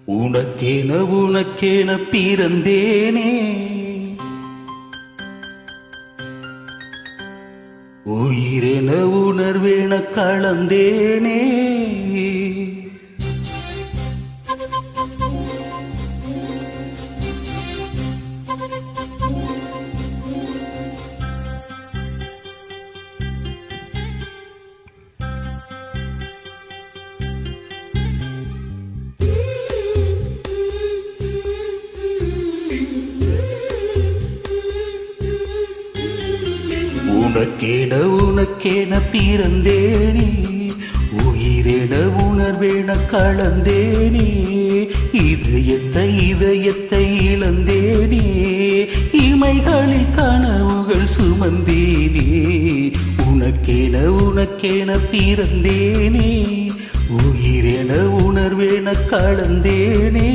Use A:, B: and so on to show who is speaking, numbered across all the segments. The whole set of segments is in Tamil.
A: உனக்கேன உனக்கேன பிறந்தேனே, உயிரென உணர்வேன கலந்தேனே. உனக்கேன உனக்கேன பிறந்தேனே, உயிரென உணர்வேன கலந்தேனே. இதயத்தை இதயத்தை இழந்தேனே, இமைகளில் கனவுகள் சுமந்தேனே. உனக்கேன உனக்கேன பிறந்தேனே, உயிரென உணர்வேன கலந்தேனே.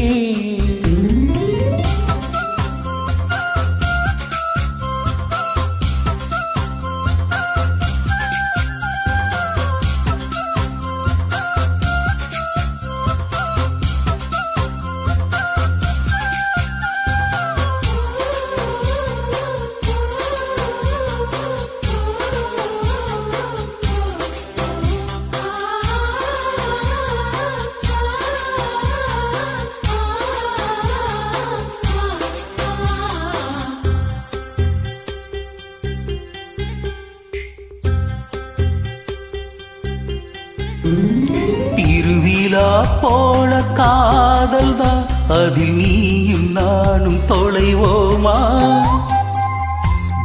A: திருவிழா போல காதல் தான், அதில் நீயும் நானும் தொலைவோமா?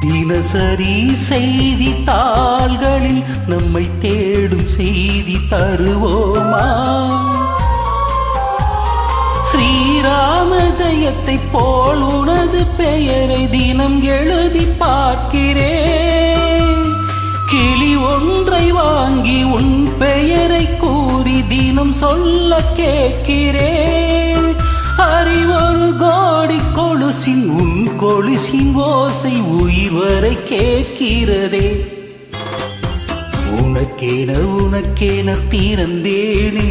A: தினசரி செய்தி தாள்களில் நம்மை தேடும் செய்தி தருவோமா? ஸ்ரீராம ஜெயத்தை போல் உனது பெயரை தினம் எழுதி பார்க்கிறேன். கிளி ஒன்றை வாங்கி உன் பெயரை கூறி தினம் சொல்ல கேட்கிறேன். அறிவொரு கோடி கொலுசின் உன் கொலுசின் ஓசை உயிர் வரை கேட்கிறதே. உனக்கேன உனக்கேன பிறந்தேனே,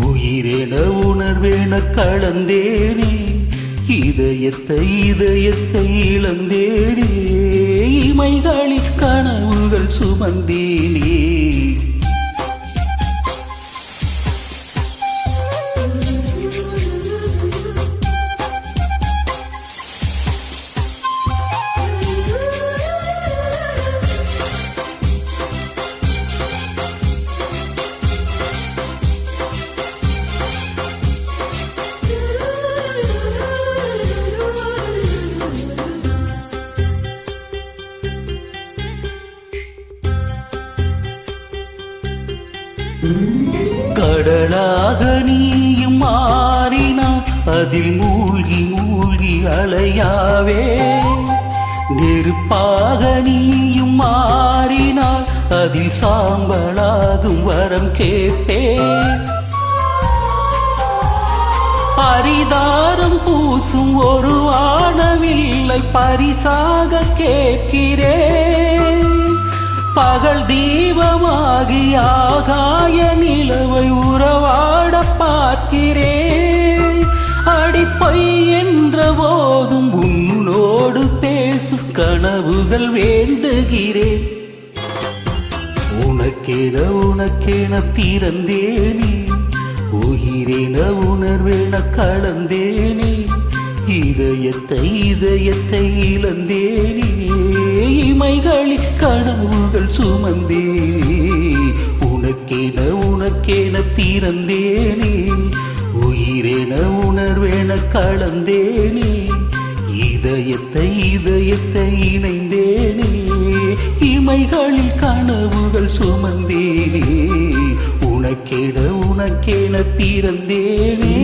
A: உயிரென உணர்வேன கலந்தேனே. இதயத்தை இதயத்தை இழந்தேனே, இமைகளில் கனவுகள் சுமந்தேனே. கடலாக நீயும் மாறினான், அதில் மூழ்கி மூழ்கி அலையாவே. நெருப்பாக நீயும் மாறினால் அதில் சாம்பலாகும் வரம் கேட்பே. பரிதாரம் பூசும் ஒரு வானவில்லை பரிசாக கேட்கிறேன். பகல் தீபமாகி ஆகாய நிலவை உறவாட பார்க்கிறேன். அடிப்பொய் என்ற போதும் உன்னோடு பேசும் கனவுகள் வேண்டுகிறேன். உனக்கேன உனக்கேன பிறந்தேனே, உயிரென உணர்வேன கலந்தேனே. இதயத்தை இதயத்தை இழந்தேனே, இமைகளில் கனவுகள் சுமந்தேனே. உனக்கேன உனக்கேன பிறந்தேனே, உயிரென உணர்வேன கலந்தேனே. இதயத்தை இதயத்தை இணைந்தேனே, இமைகளில் கனவுகள் சுமந்தேனே. உனக்கேன உனக்கேன பிறந்தேனே.